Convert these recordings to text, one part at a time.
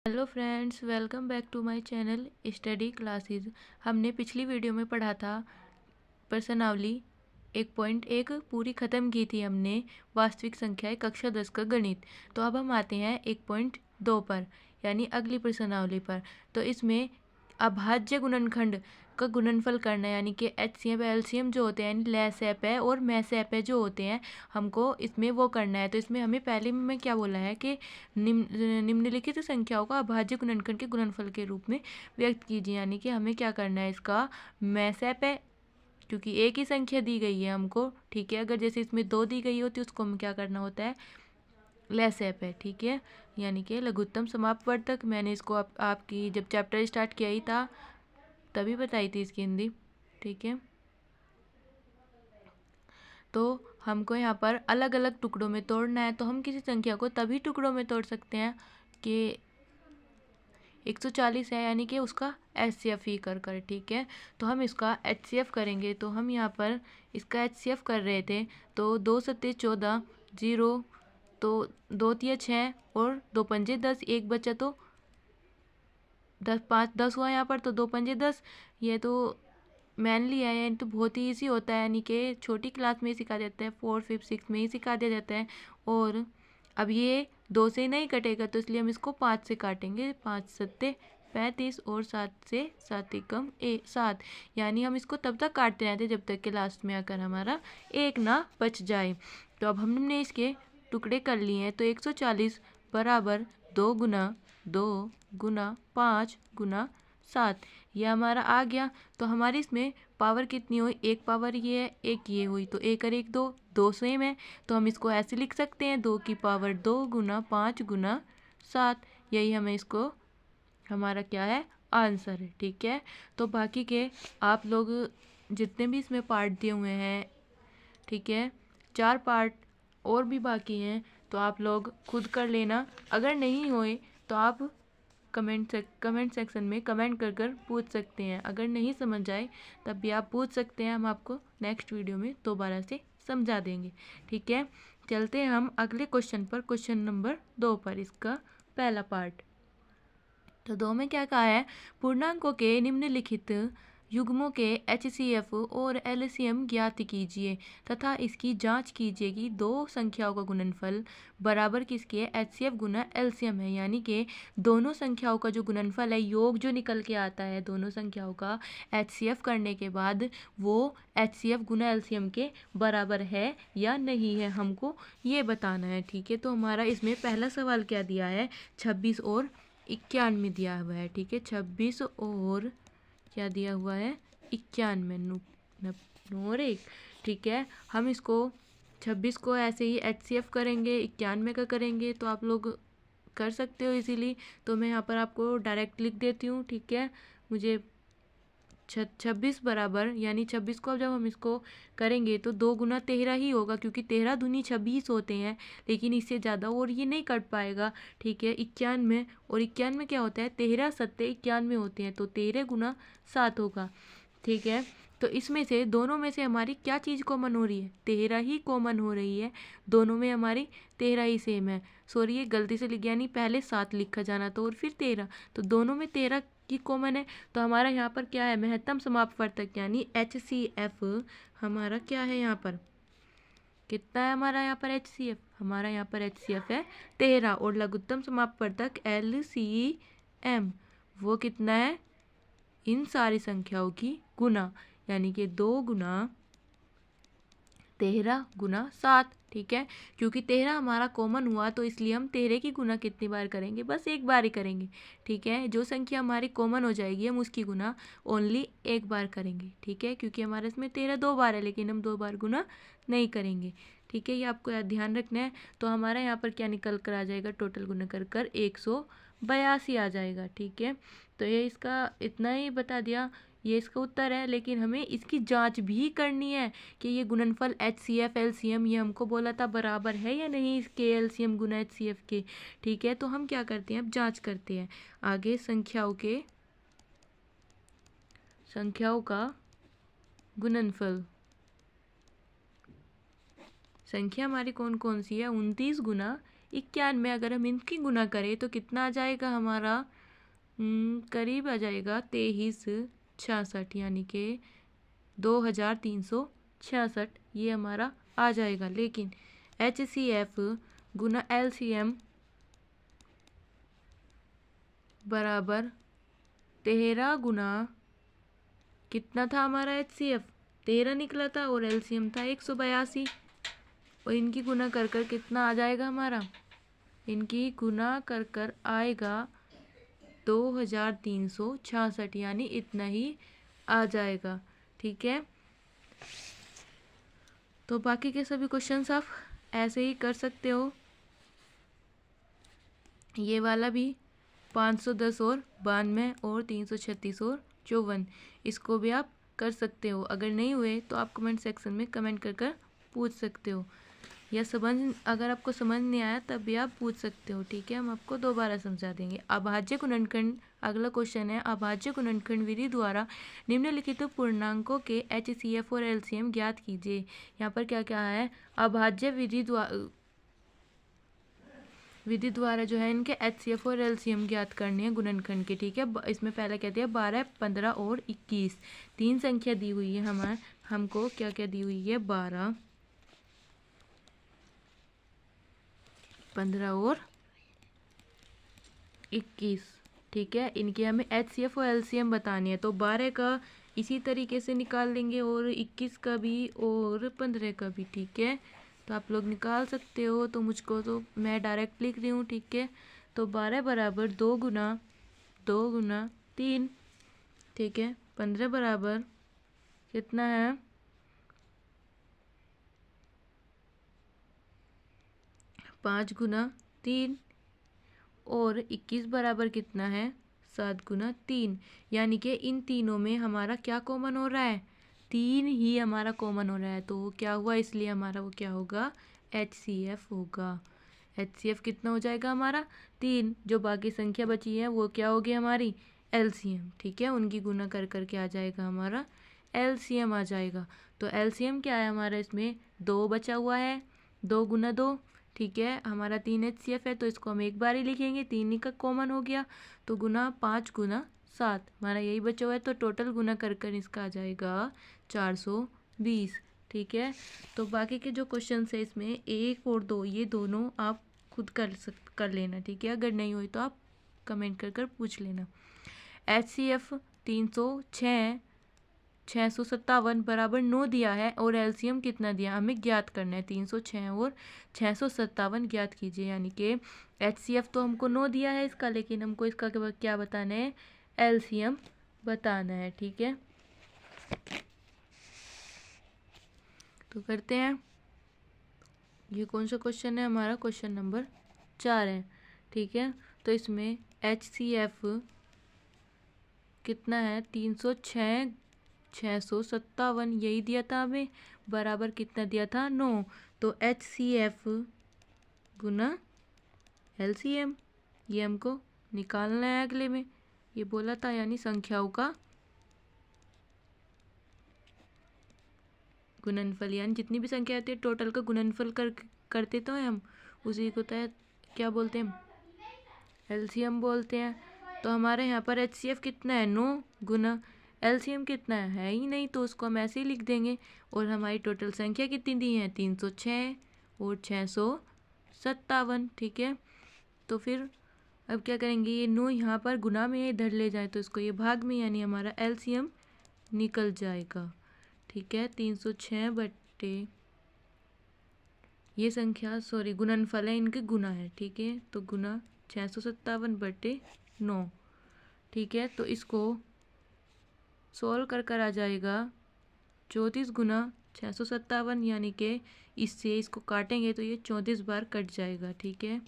Hello friends, welcome back to my channel study classes. हमने पिछली video में पढ़ा था प्रश्नावली 1.1 पूरी ख़त्म की थी हमने, वास्तविक संख्याएं कक्षा 10 का गणित। तो अब हम आते हैं 1.2 पर, यानी अगली प्रश्नावली पर। तो इसमें अभाज्य गुणनखंड का गुणनफल करना है, यानी कि एचसीएफ एलसीएम जो होते हैं, यानी लैसएप है और मैसएप है जो होते हैं, हमको इसमें वो करना है। तो इसमें हमें पहले में क्या बोला है कि निम्नलिखित संख्याओं का अभाज्य गुणनखंड के गुणनफल के रूप में व्यक्त कीजिए, यानी कि हमें क्या करना है, इसका मैसएप है क्योंकि एक ही संख्या दी गई है हमको, ठीक है। अगर जैसे इसमें 2 दी गई होती उसको हमें क्या करना होता है, लैसएप है, ठीक है, यानी कि लघुत्तम समापवर्तक। मैंने इसको आपकी जब चैप्टर स्टार्ट किया ही था तभी बताई थी इसकी हिंदी, ठीक है। तो हमको यहाँ पर अलग अलग टुकड़ों में तोड़ना है। तो हम किसी संख्या को तभी टुकड़ों में तोड़ सकते हैं कि 140 है, यानी कि उसका एचसीएफ ही कर, ठीक है। तो हम इसका एचसीएफ करेंगे। तो हम यहाँ पर इसका एचसीएफ कर रहे थे। तो 2 सत्ते 14, 0, तो 2 तिया 6 और 2 पंजे 10, एक बचा तो 10, 5 10 हुआ यहाँ पर, तो 2 पंजे 10। ये तो मैनली है, यानी तो बहुत ही ईजी होता है, यानी कि छोटी क्लास में ही सिखा देते हैं, 4, 5, 6 में ही सिखा दिया जाता है। और अब ये 2 से नहीं कटेगा, तो इसलिए हम इसको 5 से काटेंगे। 5 सत्ते 35 और 7 से 7 एकम 7, यानी हम इसको तब तक काटते रहते जब तक कि लास्ट में आकर हमारा एक ना बच जाए। तो अब हमने इसके टुकड़े कर लिए हैं। तो 140 बराबर 2 गुना 2 गुना 5 गुना 7, ये हमारा आ गया। तो हमारी इसमें पावर कितनी हुई, एक पावर ये है, एक ये हुई, तो एक और एक दो, 2 सेम है। तो हम इसको ऐसे लिख सकते हैं, 2 की पावर 2 गुना 5 गुना 7। यही हमें इसको हमारा क्या है, आंसर है, ठीक है। तो बाकी के आप लोग जितने भी इसमें पार्ट दिए हुए हैं, ठीक है, 4 पार्ट और भी बाकी हैं, तो आप लोग खुद कर लेना। अगर नहीं हुए तो आप कमेंट सेक्शन में कमेंट कर पूछ सकते हैं। अगर नहीं समझ आए तब भी आप पूछ सकते हैं, हम आपको नेक्स्ट वीडियो में दोबारा से समझा देंगे, ठीक है। चलते हैं हम अगले क्वेश्चन पर, क्वेश्चन नंबर 2 पर, इसका पहला पार्ट। तो 2 में क्या कहा है, पूर्णांकों के निम्नलिखित युग्मों के एचसीएफ और एलसीएम ज्ञात कीजिए तथा इसकी जांच कीजिए कि दो संख्याओं का गुणनफल बराबर किसके एचसीएफ गुना एलसीएम है, यानी कि दोनों संख्याओं का जो गुणनफल है, योग जो निकल के आता है दोनों संख्याओं का एचसीएफ करने के बाद, वो एचसीएफ गुना एलसीएम के बराबर है या नहीं है, हमको ये बताना है, ठीक है। तो हमारा इसमें पहला सवाल क्या दिया है, 26 और 91 दिया हुआ है, ठीक है। 26 और क्या दिया हुआ है, 91 और 1, ठीक है। हम इसको 26 को ऐसे ही एचसीएफ करेंगे, 91 का करेंगे, तो आप लोग कर सकते हो इजीली। तो मैं यहाँ पर आपको डायरेक्ट लिख देती हूँ, ठीक है। मुझे 26 बराबर, यानी 26 को अब जब हम इसको करेंगे तो 2 गुना 13 ही होगा, क्योंकि 13 दूनी 26 होते हैं, लेकिन इससे ज़्यादा और ये नहीं कट पाएगा, ठीक है। 91 और 91 क्या होता है, 13 सत्ते 91 होते हैं, तो 13 गुना 7 होगा, ठीक है। तो इसमें से दोनों में से हमारी क्या चीज़ कॉमन हो रही है, 13 ही कॉमन हो रही है, दोनों में हमारी 13 ही सेम है। सॉरी, ये गलती से लिख गया, नहीं पहले 7 लिखा जाना तो और फिर 13, तो दोनों में 13 की कॉमन है। तो हमारा यहाँ पर क्या है, महत्तम समापवर्तक यानी एचसीएफ हमारा क्या है, यहाँ पर कितना है हमारा, यहाँ पर एचसीएफ, हमारा यहाँ पर एचसीएफ है 13, और लघुत्तम समापवर्तक एलसीएम वो कितना है, इन सारी संख्याओं की गुना, यानी कि 2 गुना 13 गुना 7, ठीक है। क्योंकि 13 हमारा कॉमन हुआ, तो इसलिए हम 13 की गुना कितनी बार करेंगे, बस एक बार ही करेंगे, ठीक है। जो संख्या हमारी कॉमन हो जाएगी हम उसकी गुना ओनली एक बार करेंगे, ठीक है। क्योंकि हमारे इसमें 13 2 बार है, लेकिन हम 2 बार गुना नहीं करेंगे, ठीक है। ये आपको याद ध्यान रखना है। तो हमारा यहाँ पर क्या निकल कर आ जाएगा, टोटल गुना कर 182 आ जाएगा, ठीक है। तो ये इसका इतना ही बता दिया, ये इसका उत्तर है, लेकिन हमें इसकी जांच भी करनी है कि ये गुणनफल एचसीएफ एलसीएम ये हमको बोला था बराबर है या नहीं इसके एलसीएम गुना एचसीएफ के, ठीक है। तो हम क्या करते हैं, अब जांच करते हैं आगे संख्याओं का गुणनफल। संख्या हमारी कौन कौन सी है, 29 गुना 91। अगर हम इनकी गुना करें तो कितना आ जाएगा हमारा, करीब आ जाएगा 2366, यानी कि 2366 ये हमारा आ जाएगा। लेकिन HCF गुना LCM बराबर 13 गुना कितना था हमारा, HCF 13 निकला था और LCM था 182, और इनकी गुना कर कर कितना आ जाएगा हमारा, इनकी गुना कर कर आएगा 2366, यानी इतना ही आ जाएगा। ठीक है, तो बाकी के सभी क्वेश्चंस आप ऐसे ही कर सकते हो। ये वाला भी 510 और 92 और 336 और 54, इसको भी आप कर सकते हो। अगर नहीं हुए तो आप कमेंट सेक्शन में कमेंट कर कर पूछ सकते हो, या अगर आपको समझ नहीं आया तब भी आप पूछ सकते हो। ठीक है, हम आपको दोबारा समझा देंगे। अभाज्य गुणनखंड, अगला क्वेश्चन है, अभाज्य गुणनखंड विधि द्वारा निम्नलिखित पूर्णांकों के HCF और LCM ज्ञात कीजिए। यहाँ पर क्या क्या है, अभाज्य विधि द्वारा जो है इनके HCF और LCM ज्ञात करने हैं गुणनखंड के। ठीक है, इसमें पहले कहते हैं 12, 15 और 21, तीन संख्या दी हुई है हमको क्या क्या दी हुई है, 12, 15 और 21। ठीक है, इनकी हमें HCF और LCM बतानी है। तो 12 का इसी तरीके से निकाल लेंगे और 21 का भी और 15 का भी। ठीक है, तो आप लोग निकाल सकते हो, तो मुझको तो मैं डायरेक्ट लिख रही हूँ। ठीक है, तो 12 बराबर 2 गुना 3। ठीक है, 15 बराबर कितना है, 5 गुना 3, और 21 बराबर कितना है, 7 गुना 3। यानी कि इन तीनों में हमारा क्या कॉमन हो रहा है, 3 ही हमारा कॉमन हो रहा है। तो क्या हुआ, इसलिए हमारा वो क्या होगा, HCF होगा। HCF कितना हो जाएगा हमारा, 3। जो बाकी संख्या बची है वो क्या होगी हमारी, LCM। ठीक है, उनकी गुना कर करके आ जाएगा हमारा LCM आ जाएगा। तो LCM क्या है हमारा, इसमें 2 बचा हुआ है, 2 गुना 2। ठीक है, हमारा 3 HCF है तो इसको हम एक बार ही लिखेंगे, 3 का कॉमन हो गया, तो गुना 5 गुना 7 हमारा यही बचा हुआ है। तो टोटल गुना कर कर इसका आ जाएगा 420। ठीक है, तो बाकी के जो क्वेश्चन है इसमें 1 और 2 ये दोनों आप खुद कर लेना। ठीक है, अगर नहीं हुई तो आप कमेंट कर कर पूछ लेना। HCF 306 657 बराबर 9 दिया है और LCM कितना दिया हमें ज्ञात करना है, 306 और 657 ज्ञात कीजिए। यानी कि HCF तो हमको 9 दिया है इसका, लेकिन हमको इसका क्या बताना है, LCM बताना है। ठीक है, तो करते हैं। ये कौन सा क्वेश्चन है हमारा, क्वेश्चन नंबर 4 है। ठीक है, तो इसमें HCF कितना है, 306 657 यही दिया था हमें, बराबर कितना दिया था, 9। तो HCF गुना LCM ये हमको निकालना है अगले में, ये बोला था, यानी संख्याओं का गुणनफल, यानी जितनी भी संख्या आती है टोटल का गुणनफल करते तो है हम, उसी को तहत क्या बोलते हैं, LCM बोलते हैं। तो हमारे यहाँ पर HCF कितना है, 9 गुना LCM कितना है ही नहीं, तो उसको हम ऐसे ही लिख देंगे। और हमारी टोटल संख्या कितनी दी है, 306 और 657। ठीक है, तो फिर अब क्या करेंगे, ये 9 यहाँ पर गुना में इधर ले जाए तो इसको ये भाग में, यानी हमारा LCM निकल जाएगा। ठीक है, 306 बट्टे ये संख्या गुणनफल है, इनके गुना है। ठीक है, तो गुना 657 बट्टे 9। ठीक है, तो इसको सोल्व कर आ जाएगा 34 गुना 657, यानी कि इससे इसको काटेंगे तो ये 34 बार कट जाएगा। ठीक है,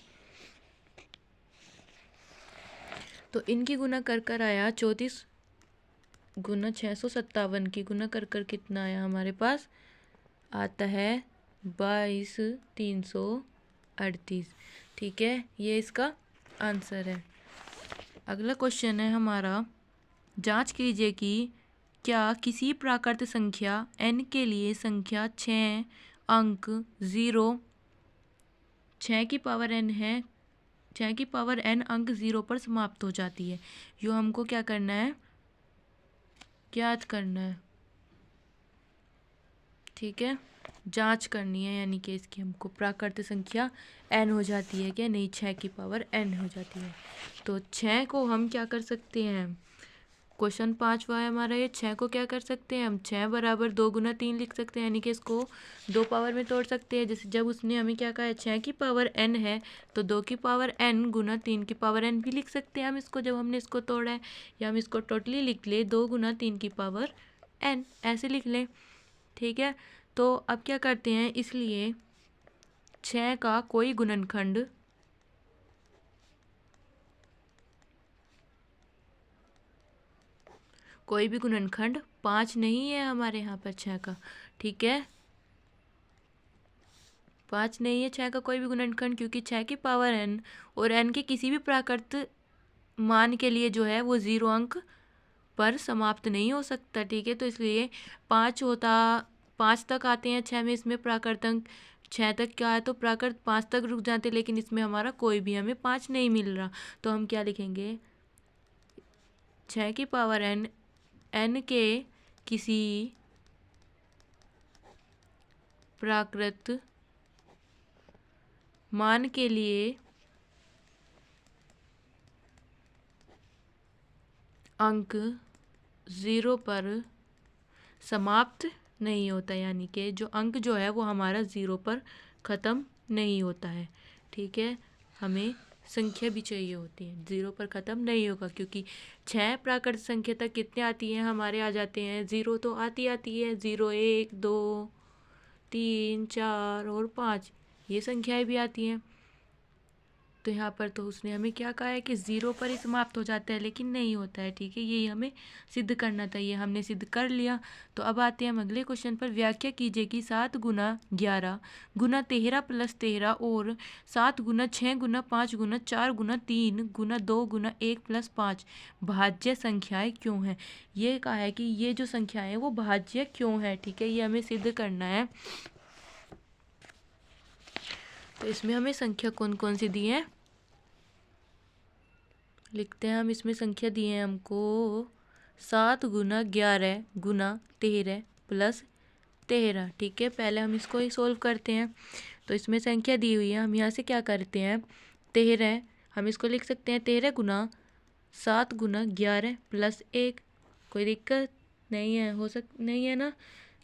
तो इनकी गुना कर आया 34 गुना 657 की गुना कर कितना आया हमारे पास, आता है 22,338। ठीक है, ये इसका आंसर है। अगला क्वेश्चन है हमारा, जांच कीजिए कि क्या किसी प्राकृत संख्या n के लिए संख्या 6 अंक 0 6 की पावर n है, 6 की पावर n अंक 0 पर समाप्त हो जाती है। यो हमको क्या करना है, ज्ञात करना है, ठीक है, जांच करनी है, यानी कि इसकी हमको प्राकृत संख्या n हो जाती है क्या, नहीं, 6 की पावर n हो जाती है। तो 6 को हम क्या कर सकते हैं, क्वेश्चन 5वां है हमारा ये, 6 को क्या कर सकते हैं हम, 6 बराबर 2 गुना 3 लिख सकते हैं, यानी कि इसको 2 पावर में तोड़ सकते हैं। जैसे जब उसने हमें क्या कहा है, 6 की पावर n है, तो 2 की पावर n गुना 3 की पावर n भी लिख सकते हैं हम इसको, जब हमने इसको तोड़ा है। या हम इसको टोटली लिख ले, 2 गुना 3 की पावर n, ऐसे लिख लें, ठीक है। तो अब क्या करते हैं, इसलिए 6 का कोई गुणनखंड कोई भी गुणनखंड 5 नहीं है हमारे यहाँ पर 6 का, ठीक है, 5 नहीं है 6 का कोई भी गुणनखंड, क्योंकि 6 की पावर n और n के किसी भी प्राकृत मान के लिए जो है वो 0 अंक पर समाप्त नहीं हो सकता, ठीक है। तो इसलिए 5 तक आते हैं 6 में, इसमें प्राकृत अंक 6 तक क्या है, तो प्राकृत 5 तक रुक जाते, लेकिन इसमें हमारा कोई भी हमें 5 नहीं मिल रहा। तो हम क्या लिखेंगे, 6 की पावर n के किसी प्राकृत मान के लिए अंक 0 पर समाप्त नहीं होता, यानी कि जो अंक जो है वो हमारा 0 पर ख़त्म नहीं होता है, ठीक है। हमें संख्या भी चाहिए होती है, 0 पर ख़त्म नहीं होगा, क्योंकि 6 प्राकृत संख्या तक कितने आती हैं हमारे, आ जाते हैं 0, तो आती है 0, 1, 2, 3, 4 और 5, ये संख्याएं भी आती हैं। तो यहाँ पर तो उसने हमें क्या कहा है कि 0 पर ही समाप्त हो जाता है, लेकिन नहीं होता है, ठीक है, यही हमें सिद्ध करना था, ये हमने सिद्ध कर लिया। तो अब आते हैं हम अगले क्वेश्चन पर। व्याख्या कीजिए कि 7 गुना 11 गुना 13 प्लस 13 और 7 गुना 6 गुना 5 गुना 4 गुना 3 गुना 2 गुना 1 प्लस 5 भाज्य संख्याएं क्यों हैं। ये कहा है कि ये जो संख्याएं हैं वो भाज्य क्यों है, ठीक है, ये हमें सिद्ध करना है। तो इसमें हमें संख्या कौन कौन सी दी है, लिखते हैं हम। इसमें संख्या दी है हमको 7 गुना 11 गुना 13 प्लस 13, ठीक है। पहले हम इसको ही सोल्व करते हैं। तो इसमें संख्या दी हुई है, हम यहाँ से क्या करते हैं, 13 हम इसको लिख सकते हैं 13 गुना 7 गुना 11 प्लस 1, कोई दिक्कत नहीं है, नहीं है ना,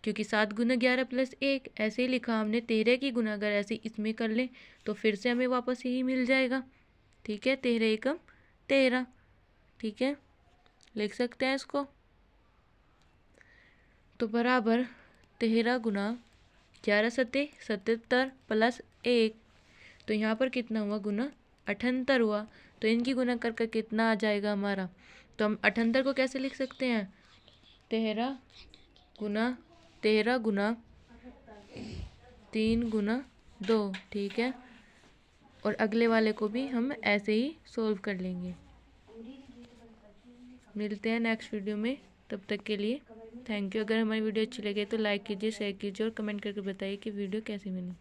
क्योंकि 7 गुना 11 प्लस 1 ऐसे ही लिखा हमने। 13 की गुना अगर ऐसे इसमें कर लें तो फिर से हमें वापस यही मिल जाएगा, ठीक है, 13 एकम 13, ठीक है, लिख सकते हैं इसको। तो बराबर 13 गुना 11 सत्ते 77 प्लस 1, तो यहाँ पर कितना हुआ, गुना 78 हुआ। तो इनकी गुना करके कितना आ जाएगा हमारा, तो हम 78 को कैसे लिख सकते हैं, 13 गुना 3 गुना 2, ठीक है। और अगले वाले को भी हम ऐसे ही सोल्व कर लेंगे। मिलते हैं नेक्स्ट वीडियो में, तब तक के लिए थैंक यू। अगर हमारी वीडियो अच्छी लगे तो लाइक कीजिए, शेयर कीजिए और कमेंट करके बताइए कि वीडियो कैसी बनी।